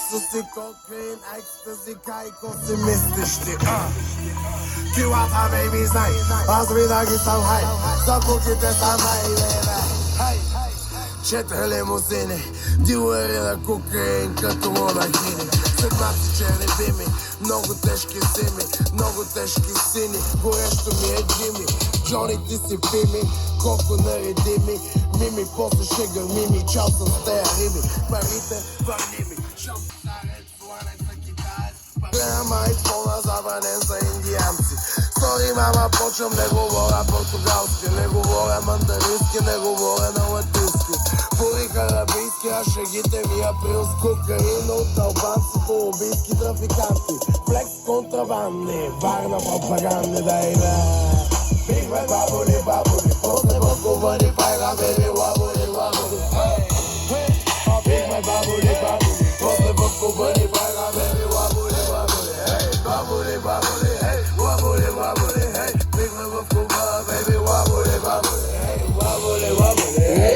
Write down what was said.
Ecstasy, cocaine, ecstasy, kajko si misliš ti Kiwata baby znaj, аз винаги съм хай За куките съм хай, бебе Четири лимузини, дилъри на кокаин като монахини Седмаци черни бими, много тежки зими, много тежки сини Горещо ми е Джими, Джони ти си пими, колко наредими Мими, после ще гърми ми, чал съм с тея рими Парите върни ми, шампусарец, сланец на китаец Гледам айфона, забранен за индианци Сори мама, почвам, не говоря португалски Не говоря мандарински, не говоря на латински Пори арабийски, а шегите ми април с кокаин от албанци по убийски трафиканти Флекс контрабандни, Варна пропаганди, дай бе Бигме бабули, бабули, после бъкувани, пайга беби, лабули, лабули Бигме бабули, бабули, после бъкувани, пайга беби, лабули, лабули Бабули, бабули